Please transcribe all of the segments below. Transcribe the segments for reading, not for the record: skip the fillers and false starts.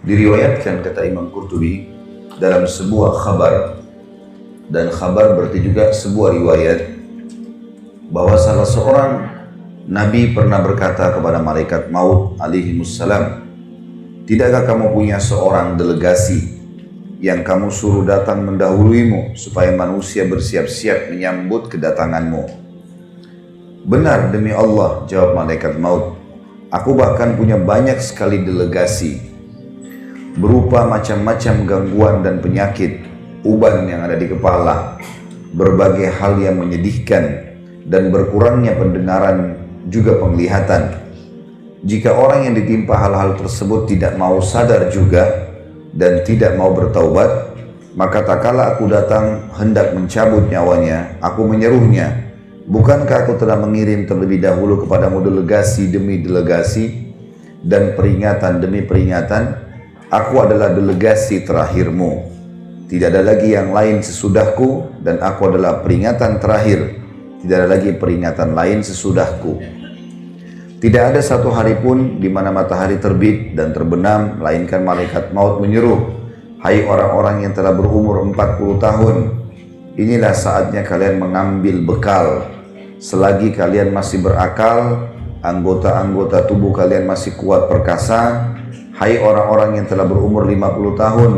Diriwayatkan kata Imam Qurtubi dalam sebuah khabar, dan khabar berarti juga sebuah riwayat, bahwa salah seorang Nabi pernah berkata kepada malaikat maut alaihimussalam, "Tidakkah kamu punya seorang delegasi yang kamu suruh datang mendahuluimu supaya manusia bersiap-siap menyambut kedatanganmu?" "Benar demi Allah," jawab malaikat maut, "aku bahkan punya banyak sekali delegasi berupa macam-macam gangguan dan penyakit, uban yang ada di kepala, berbagai hal yang menyedihkan, dan berkurangnya pendengaran juga penglihatan. Jika orang yang ditimpa hal-hal tersebut tidak mau sadar juga dan tidak mau bertaubat, maka tak kala aku datang hendak mencabut nyawanya, aku menyeruhnya, 'Bukankah aku telah mengirim terlebih dahulu kepadamu delegasi demi delegasi dan peringatan demi peringatan? Aku adalah delegasi terakhirmu. Tidak ada lagi yang lain sesudahku, dan aku adalah peringatan terakhir. Tidak ada lagi peringatan lain sesudahku. Tidak ada satu hari pun di mana matahari terbit dan terbenam, melainkan malaikat maut menyeru, 'Hai orang-orang yang telah berumur 40 tahun, inilah saatnya kalian mengambil bekal. Selagi kalian masih berakal, anggota-anggota tubuh kalian masih kuat perkasa. Hai orang-orang yang telah berumur 50 tahun,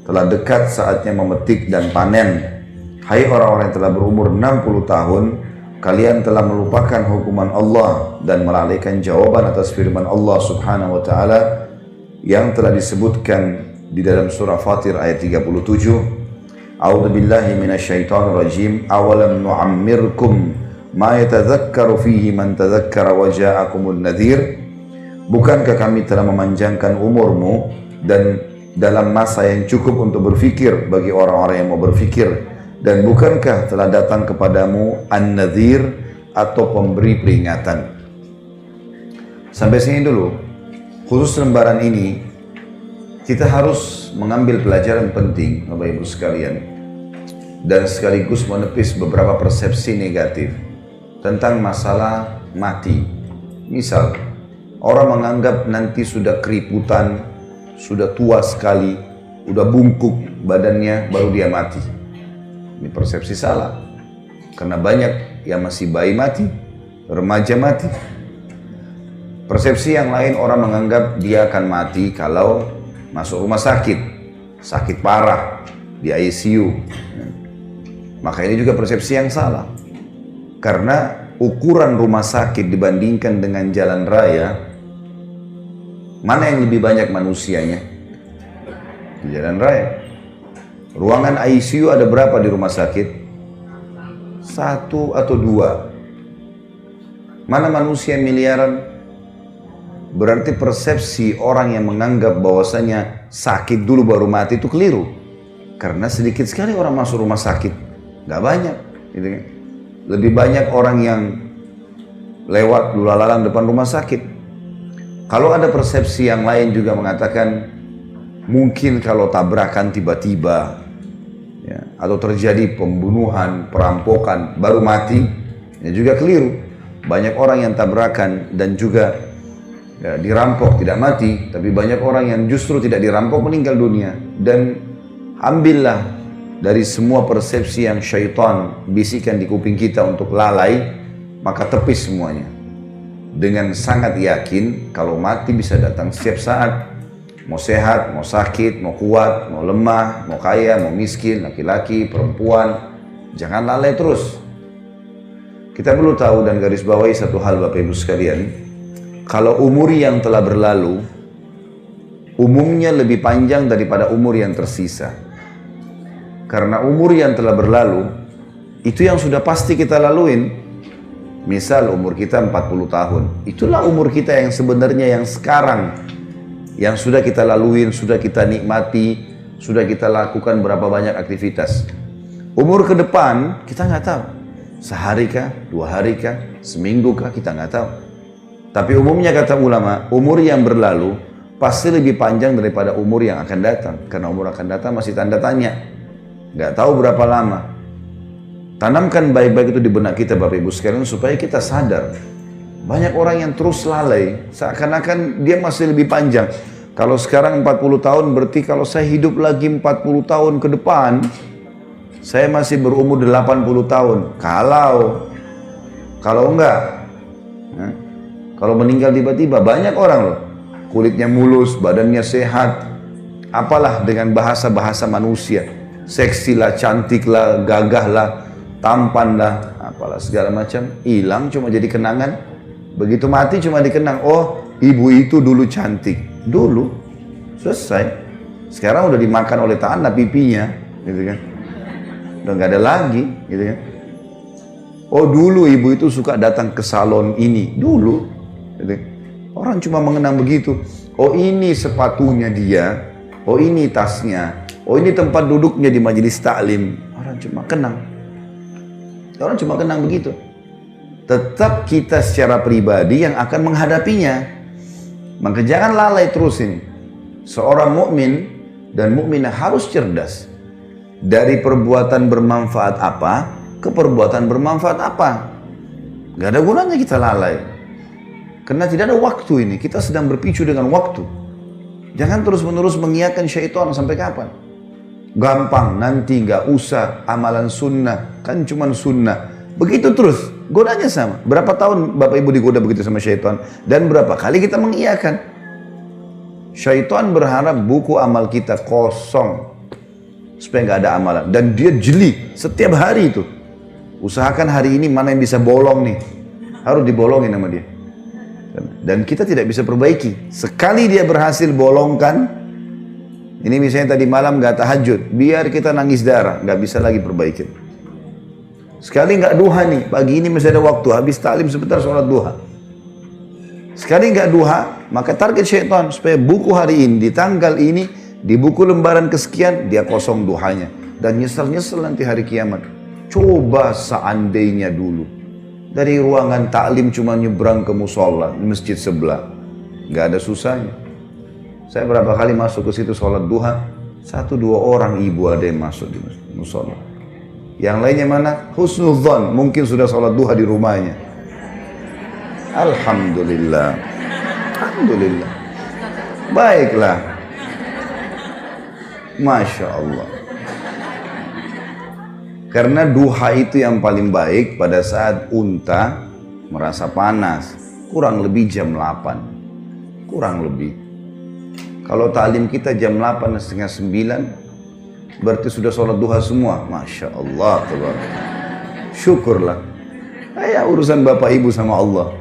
telah dekat saatnya memetik dan panen. Hai orang-orang yang telah berumur 60 tahun, kalian telah melupakan hukuman Allah dan melalaikan jawaban atas firman Allah subhanahu wa ta'ala yang telah disebutkan di dalam surah Fatir ayat 37. A'udzu billahi minasyaitonir rajim. Awalam nu'ammirkum ma yatadzakkaru fihi man tadzakkara wa ja'akumun nadhir. Bukankah kami telah memanjangkan umurmu dan dalam masa yang cukup untuk berfikir bagi orang-orang yang mau berfikir, dan bukankah telah datang kepadamu an-nadhir atau pemberi peringatan?" Sampai sini dulu. Khusus lembaran ini kita harus mengambil pelajaran penting Bapak Ibu sekalian, dan sekaligus menepis beberapa persepsi negatif tentang masalah mati. Misal, orang menganggap nanti sudah keriputan, sudah tua sekali, sudah bungkuk badannya, baru dia mati. Ini persepsi salah. Karena banyak yang masih bayi mati, remaja mati. Persepsi yang lain, orang menganggap dia akan mati kalau masuk rumah sakit, sakit parah, di ICU. Maka ini juga persepsi yang salah. Karena ukuran rumah sakit dibandingkan dengan jalan raya, mana yang lebih banyak manusianya? Di jalan raya. Ruangan ICU ada berapa di rumah sakit? 1 atau 2. Mana manusia miliaran? Berarti persepsi orang yang menganggap bahwasanya sakit dulu baru mati itu keliru. Karena sedikit sekali orang masuk rumah sakit. Gak banyak. Gitu kan? Lebih banyak orang yang lewat lulalang depan rumah sakit. Kalau ada persepsi yang lain juga mengatakan mungkin kalau tabrakan tiba-tiba ya, atau terjadi pembunuhan, perampokan baru mati, ya juga keliru. Banyak orang yang tabrakan dan juga ya, dirampok tidak mati, tapi banyak orang yang justru tidak dirampok meninggal dunia. Dan ambillah dari semua persepsi yang syaitan bisikan di kuping kita untuk lalai, maka tepis semuanya. Dengan sangat yakin kalau mati bisa datang setiap saat. Mau sehat, mau sakit, mau kuat, mau lemah, mau kaya, mau miskin, laki-laki, perempuan. Jangan lalai terus. Kita perlu tahu dan garis bawahi satu hal Bapak Ibu sekalian. Kalau umur yang telah berlalu, umumnya lebih panjang daripada umur yang tersisa. Karena umur yang telah berlalu, itu yang sudah pasti kita laluin. Misal umur kita 40 tahun, itulah umur kita yang sebenarnya yang sekarang, yang sudah kita laluin, sudah kita nikmati, sudah kita lakukan berapa banyak aktivitas. Umur ke depan kita nggak tahu, sehari kah, 2 hari kah, seminggu kah, kita nggak tahu. Tapi umumnya kata ulama, umur yang berlalu pasti lebih panjang daripada umur yang akan datang, karena umur akan datang masih tanda tanya, nggak tahu berapa lama. Tanamkan baik-baik itu di benak kita Bapak Ibu sekalian supaya kita sadar. Banyak orang yang terus lalai, seakan-akan dia masih lebih panjang. Kalau sekarang 40 tahun berarti kalau saya hidup lagi 40 tahun ke depan, saya masih berumur 80 tahun. Kalau enggak, kalau meninggal tiba-tiba, banyak orang loh, kulitnya mulus, badannya sehat, apalah dengan bahasa-bahasa manusia, seksi lah, cantik lah, gagah lah, tampan lah, apalah segala macam, hilang cuma jadi kenangan. Begitu mati cuma dikenang, oh ibu itu dulu cantik. Dulu, selesai. Sekarang udah dimakan oleh tanah pipinya, gitu kan. Udah nggak ada lagi, gitu kan. Oh dulu ibu itu suka datang ke salon ini, dulu. Gitu. Orang cuma mengenang begitu. Oh ini sepatunya dia, oh ini tasnya, oh ini tempat duduknya di majelis taklim. Orang cuma kenang. Orang cuma kenang begitu. Tetap kita secara pribadi yang akan menghadapinya. Maka jangan lalai terus ini. Seorang mukmin dan mukminah harus cerdas. Dari perbuatan bermanfaat apa ke perbuatan bermanfaat apa. Gak ada gunanya kita lalai. Karena tidak ada waktu ini. Kita sedang berpicu dengan waktu. Jangan terus-menerus mengiyakan syaitan sampai kapan. Gampang, nanti gak usah amalan sunnah. Kan cuman sunnah. Begitu terus, godanya sama. Berapa tahun Bapak Ibu digoda begitu sama syaitan? Dan berapa kali kita mengiyakan? Syaitan berharap buku amal kita kosong. Supaya nggak ada amalan. Dan dia jeli setiap hari itu. Usahakan hari ini mana yang bisa bolong nih. Harus dibolongin sama dia. Dan kita tidak bisa perbaiki. Sekali dia berhasil bolongkan. Ini misalnya tadi malam nggak tahajud. Biar kita nangis darah. Nggak bisa lagi perbaikin. Sekali nggak duha nih, pagi ini masih ada waktu, habis taklim sebentar sholat duha. Sekali nggak duha, maka target syaitan supaya buku hari ini, di tanggal ini, di buku lembaran kesekian, dia kosong duhanya. Dan nyesel-nyesel nanti hari kiamat. Coba seandainya dulu, dari ruangan taklim cuma nyebrang ke musola, masjid sebelah. Nggak ada susahnya. Saya berapa kali masuk ke situ sholat duha, 1-2 orang ibu ada yang masuk di musola. Yang lainnya mana? Husnudzon, mungkin sudah sholat duha di rumahnya. Alhamdulillah. Alhamdulillah. Baiklah. Masya Allah. Karena duha itu yang paling baik pada saat unta merasa panas. Kurang lebih jam 8. Kurang lebih. Kalau taklim kita jam 8, setengah 9, berarti sudah sholat duha semua. Masya Allah. Syukurlah. Ya urusan Bapak Ibu sama Allah.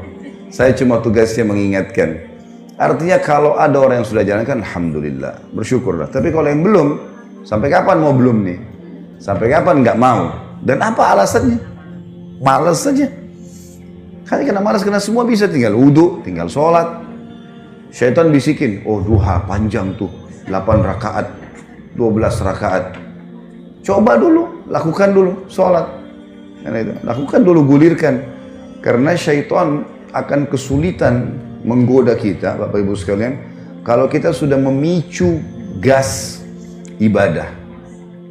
Saya cuma tugasnya mengingatkan. Artinya kalau ada orang yang sudah jalankan, alhamdulillah. Bersyukurlah. Tapi kalau yang belum, sampai kapan mau belum nih? Sampai kapan nggak mau? Dan apa alasannya? Malas saja. Karena malas, karena semua bisa, tinggal wudhu, tinggal sholat. Syaitan bisikin, oh duha panjang tuh, 8 rakaat. 12 rakaat. Coba dulu, lakukan dulu sholat. Lakukan dulu, gulirkan. Karena syaitan akan kesulitan menggoda kita, Bapak Ibu sekalian, kalau kita sudah memicu gas ibadah.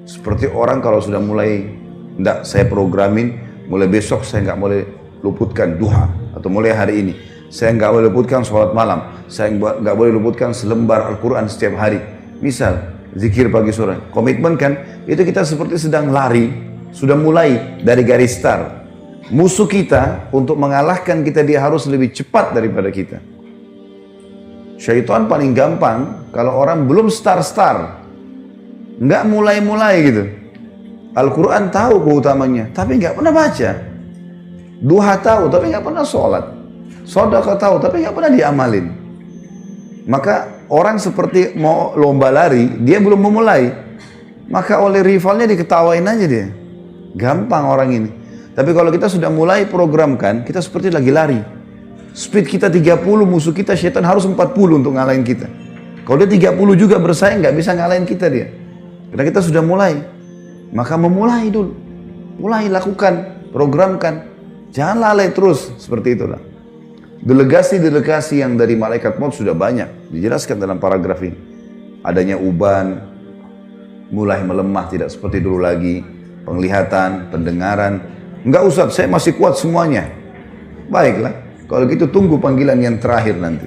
Seperti orang kalau sudah mulai, enggak, saya programin, mulai besok saya nggak boleh luputkan duha. Atau mulai hari ini, saya nggak boleh luputkan sholat malam. Saya nggak boleh luputkan selembar Al-Quran setiap hari. Misal, zikir pagi sore, komitmen kan, itu kita seperti sedang lari, sudah mulai dari garis start. Musuh kita untuk mengalahkan kita, dia harus lebih cepat daripada kita. Syaitan paling gampang kalau orang belum start, nggak mulai gitu. Al-Quran tahu keutamanya, tapi nggak pernah baca. Duha tahu, tapi nggak pernah sholat. Sedekah tahu, tapi nggak pernah diamalin. Maka orang seperti mau lomba lari, dia belum memulai. Maka oleh rivalnya diketawain aja dia. Gampang orang ini. Tapi kalau kita sudah mulai programkan, kita seperti lagi lari. Speed kita 30, musuh kita syaitan harus 40 untuk ngalahin kita. Kalau dia 30 juga bersaing, nggak bisa ngalahin kita dia. Karena kita sudah mulai. Maka memulai dulu. Mulai, lakukan, programkan. Jangan lalai terus, seperti itulah. Delegasi-delegasi yang dari malaikat maut sudah banyak. Dijelaskan dalam paragraf ini. Adanya uban, mulai melemah, tidak seperti dulu lagi. Penglihatan, pendengaran. Enggak Ustaz, saya masih kuat semuanya. Baiklah, kalau gitu tunggu panggilan yang terakhir nanti.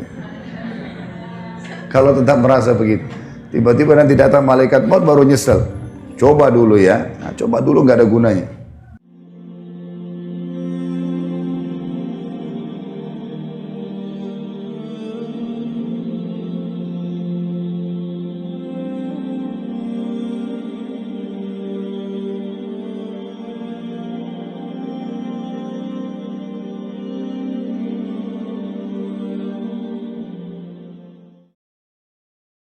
Kalau tetap merasa begitu. Tiba-tiba nanti datang malaikat maut baru nyesel. Coba dulu ya. Nah, coba dulu nggak ada gunanya.